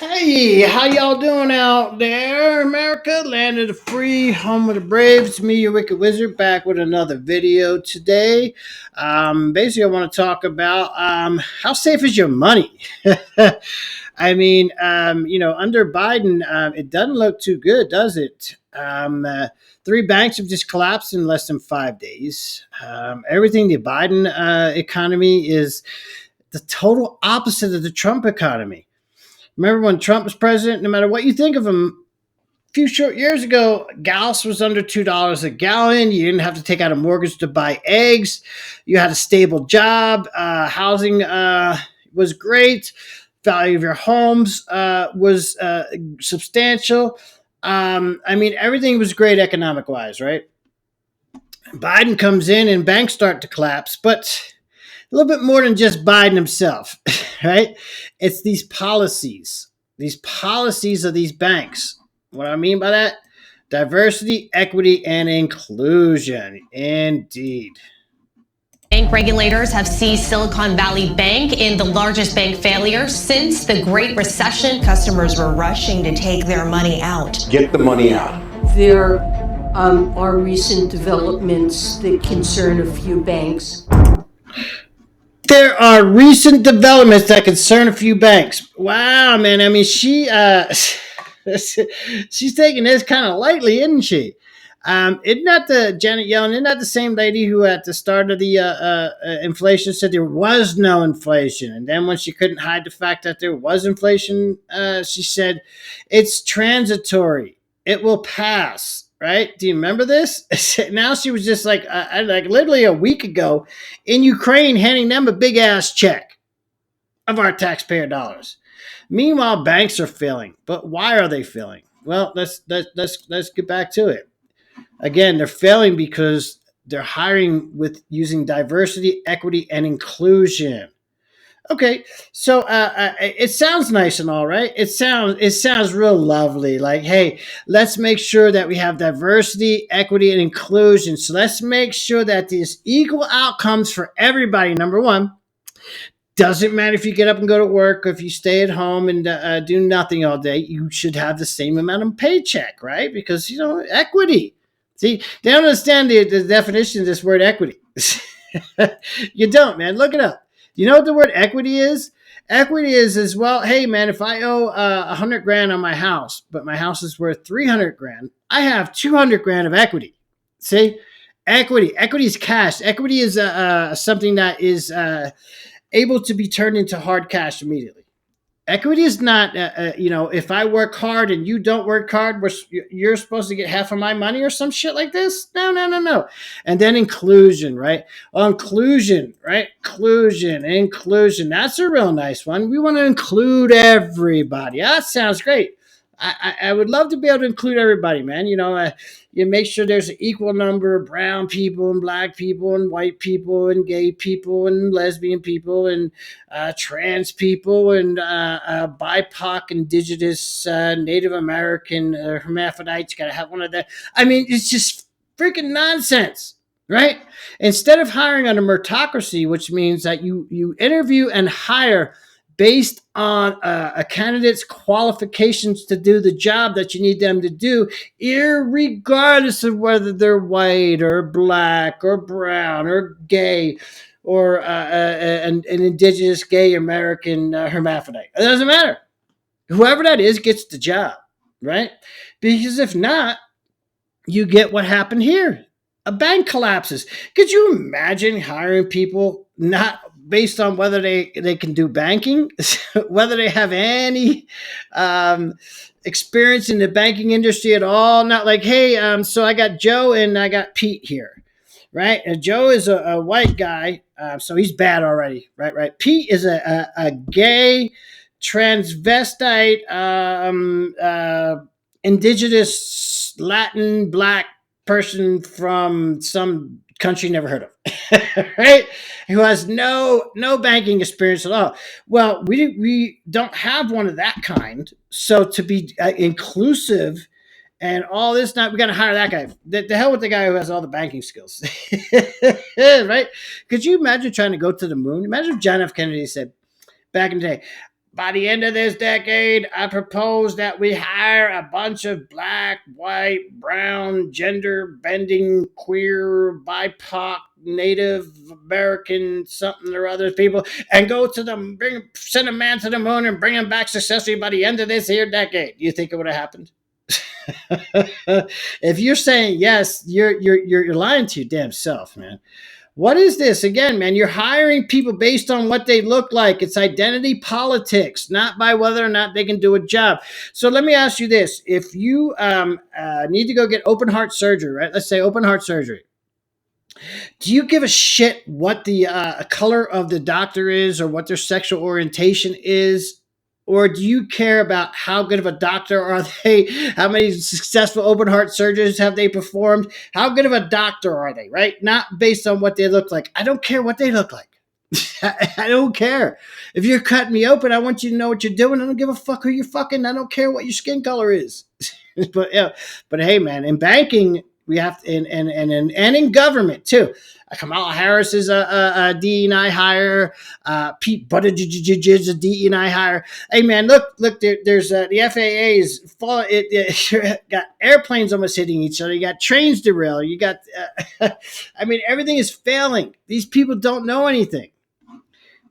Hey, how y'all doing out there, America? Land of the free, home of the brave. It's me, your Wicked Wizard, back with another video today. Basically, I want to talk about how safe is your money? Under Biden, it doesn't look too good, does it? Three banks have just collapsed in less than 5 days. Everything the Biden economy is the total opposite of the Trump economy. Remember when Trump was president? No matter what you think of him, a few short years ago, gas was under $2 a gallon. You didn't have to take out a mortgage to buy eggs. You had a stable job. Housing was great. Value of your homes was substantial. Everything was great economic wise, right? Biden comes in and banks start to collapse, but a little bit more than just Biden himself, right? It's these policies of these banks. What I mean by that? Diversity, equity, and inclusion. Indeed. Bank regulators have seized Silicon Valley Bank in the largest bank failure since the Great Recession. Customers were rushing to take their money out. Get the money out. There are recent developments that concern a few banks. There are recent developments that concern a few banks. Wow, man. She's taking this kind of lightly, isn't she? Isn't that the Janet Yellen? Isn't that the same lady who, at the start of the inflation, said there was no inflation, and then when she couldn't hide the fact that there was inflation, she said it's transitory. It will pass. Right? Do you remember this? Now she was just like literally a week ago in Ukraine, handing them a big ass check of our taxpayer dollars. Meanwhile, banks are failing. But why are they failing? Well, let's get back to it. Again, they're failing because they're hiring with using diversity, equity, and inclusion. Okay, so it sounds nice and all, right? It sounds real lovely. Like, hey, let's make sure that we have diversity, equity, and inclusion. So let's make sure that there's equal outcomes for everybody. Number one, doesn't matter if you get up and go to work or if you stay at home and do nothing all day. You should have the same amount of paycheck, right? Because equity. See, they don't understand the definition of this word equity. You don't, man. Look it up. You know what the word equity is? Equity is as well. Hey, man, if I owe 100 grand on my house, but my house is worth 300 grand, I have 200 grand of equity. See, equity is cash. Equity is something that is able to be turned into hard cash immediately. Equity is not, if I work hard and you don't work hard, you're supposed to get half of my money or some shit like this. No, no, no, no. And then inclusion, right? Inclusion, right? Inclusion. That's a real nice one. We want to include everybody. That sounds great. I would love to be able to include everybody, man. You make sure there's an equal number of brown people and black people and white people and gay people and lesbian people and trans people and BIPOC, indigenous, Native American, hermaphrodites. Got to have one of that. It's just freaking nonsense. Right? Instead of hiring on a meritocracy, which means that you interview and hire based on a candidate's qualifications to do the job that you need them to do, irregardless of whether they're white or black or brown or gay or an indigenous gay American hermaphrodite. It doesn't matter. Whoever that is gets the job, right? Because if not, you get what happened here. A bank collapses. Could you imagine hiring people not based on whether they can do banking, whether they have any experience in the banking industry at all? Not like, hey, so I got Joe and I got Pete here, right? And Joe is a white guy, so he's bad already, right? Pete is a gay, transvestite, indigenous, Latin, black person from some country never heard of, right? Who has no banking experience at all. Well, we don't have one of that kind. So to be inclusive and all this, we got to hire that guy. The hell with the guy who has all the banking skills, right? Could you imagine trying to go to the moon? Imagine if John F. Kennedy said back in the day, By the end of this decade, I propose that we hire a bunch of black, white, brown, gender bending, queer, BIPOC, Native American, something or other people, and go to them, send a man to the moon and bring him back successfully by the end of this here decade. Do you think it would have happened? If you're saying yes, you're lying to your damn self, man. What is this again, man? You're hiring people based on what they look like. It's identity politics, not by whether or not they can do a job. So let me ask you this: if you need to go get open heart surgery, right? Let's say open heart surgery. Do you give a shit what the color of the doctor is or what their sexual orientation is? Or do you care about how good of a doctor are they? How many successful open heart surgeries have they performed? How good of a doctor are they, right? Not based on what they look like. I don't care what they look like. I don't care. If you're cutting me open, I want you to know what you're doing. I don't give a fuck who you're fucking. I don't care what your skin color is. but yeah, but hey, man, in banking, we have to, and in government too. Kamala Harris is a DE&I hire. Pete Buttigieg is a DE&I hire. Hey man, look, there's the FAA is fall. It got airplanes almost hitting each other. You got trains derailed. You got, I mean, everything is failing. These people don't know anything.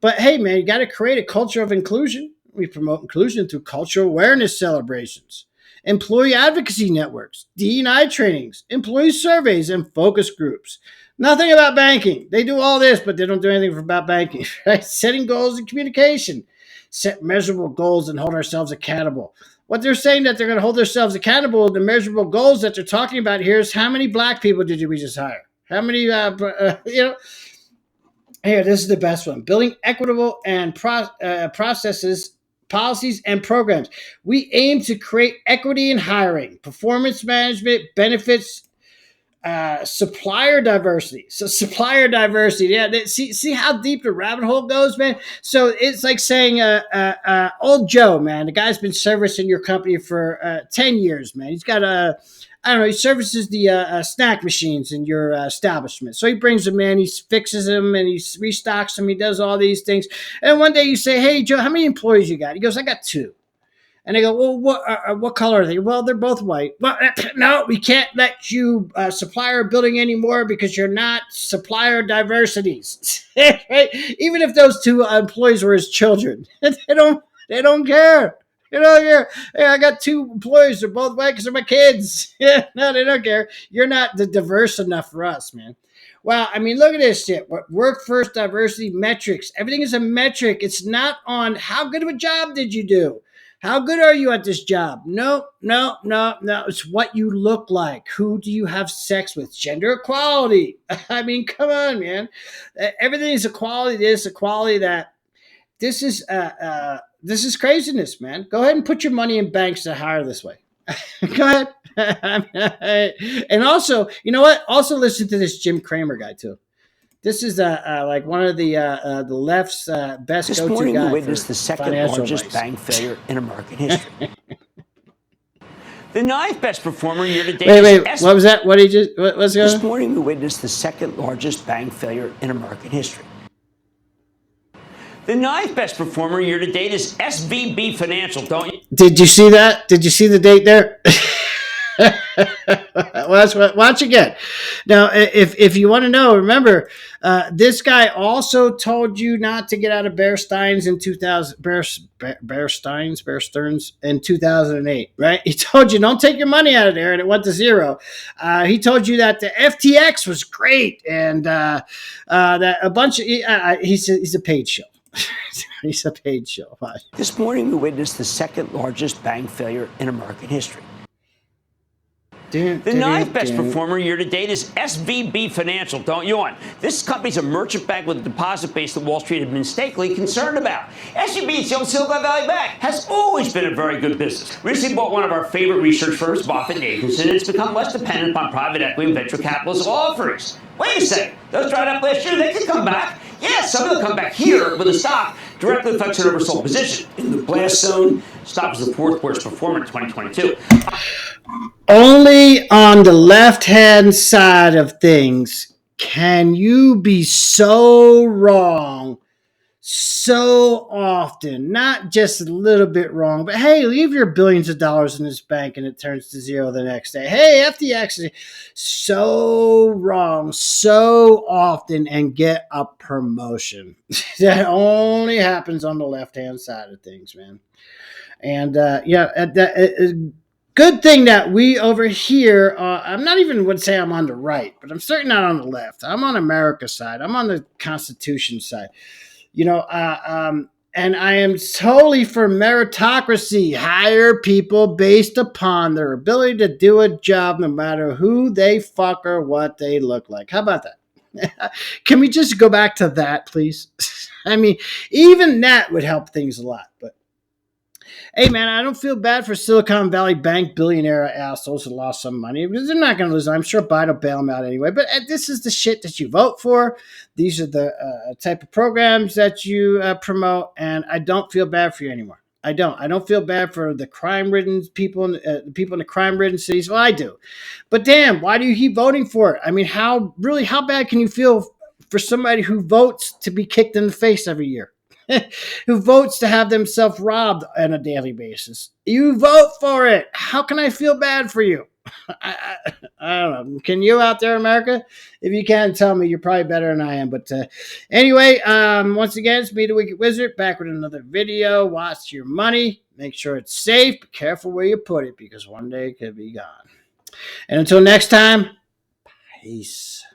But hey, man, you got to create a culture of inclusion. We promote inclusion through cultural awareness celebrations, employee advocacy networks, DE&I trainings, employee surveys, and focus groups. Nothing about banking. They do all this, but they don't do anything about banking. Right? Setting goals and communication. Set measurable goals and hold ourselves accountable. What they're saying that they're going to hold themselves accountable, the measurable goals that they're talking about here is how many black people did we just hire? How many, here, this is the best one. Building equitable and processes, policies, and programs. We aim to create equity in hiring, performance management, benefits, supplier diversity. So supplier diversity, yeah. See how deep the rabbit hole goes, man. So it's like saying, old Joe, man. The guy's been servicing your company for 10 years, man. He's got I don't know. He services the snack machines in your establishment. So he brings them in, he fixes them, and he restocks them. He does all these things. And one day you say, "Hey, Joe, how many employees you got?" He goes, "I got 2." And they go, "Well, what color are they?" "Well, they're both white." "Well, no, we can't let you supplier building anymore because you're not supplier diversities." Right? Even if those 2 employees were his children, they don't care. They don't care. "Hey, I got 2 employees. They're both white because they're my kids." Yeah, no, they don't care. You're not diverse enough for us, man. Well, I mean, look at this shit. Workforce diversity metrics. Everything is a metric. It's not on how good of a job did you do. How good are you at this job? No. It's what you look like. Who do you have sex with? Gender equality. I mean, come on, man. Everything is equality. This equality that. This is craziness, man. Go ahead and put your money in banks that hire this way. Go ahead. And also, you know what? Also listen to this Jim Cramer guy too. This is like one of the left's best This go-to morning, guy we witnessed for the second financial largest advice. bank failure in American history. The 9th best performer year to date. Wait, what was that? What did you just? What's going This on? morning, we witnessed the second largest bank failure in American history. The 9th best performer year to date is SVB Financial. Don't you? Did you see that? Did you see the date there? Watch again. Now, if you want to know, remember, this guy also told you not to get out of Bear Stearns in 2008, right? He told you don't take your money out of there, and it went to zero. He told you that the FTX was great, and that a bunch of he's a paid show. He's a paid show. This morning, we witnessed the second largest bank failure in American history. The 9th best performer year to date is SVB Financial. Don't yawn. This company's a merchant bank with a deposit base that Wall Street had been mistakenly concerned about. SVB's the old Silicon Valley Bank has always been a very good business. Recently bought one of our favorite research firms, Buffett and Nathanson, and it's become less dependent upon private equity and venture capitalist offerings. Wait a second. Those dried up last year, they could come back. Yeah, some of them come back here, but the stock directly affects an oversold position. In the blast zone, stock was the 4th worst performer in 2022. Only on the left-hand side of things can you be so wrong so often, not just a little bit wrong, but hey, leave your billions of dollars in this bank and it turns to zero the next day. Hey, FTX, so wrong so often and get a promotion. That only happens on the left-hand side of things, man. And good thing that we over here, I'm not even would say I'm on the right, but I'm certainly not on the left. I'm on America's side. I'm on the Constitution side. And I am totally for meritocracy. Hire people based upon their ability to do a job, no matter who they fuck or what they look like. How about that? Can we just go back to that, please? I mean, even that would help things a lot. But hey, man, I don't feel bad for Silicon Valley Bank billionaire assholes who lost some money, because they're not going to lose. I'm sure Biden will bail them out anyway. But this is the shit that you vote for. These are the type of programs that you promote, and I don't feel bad for you anymore. I don't feel bad for the crime-ridden people, the people in the crime-ridden cities. Well, I do. But damn, why do you keep voting for it? I mean, how bad can you feel for somebody who votes to be kicked in the face every year? Who votes to have themselves robbed on a daily basis? You vote for it. How can I feel bad for you? I don't know. Can you out there, America? If you can, tell me. You're probably better than I am. But anyway, once again, it's me, the Wicked Wizard, back with another video. Watch your money. Make sure it's safe. Be careful where you put it, because one day it could be gone. And until next time, peace.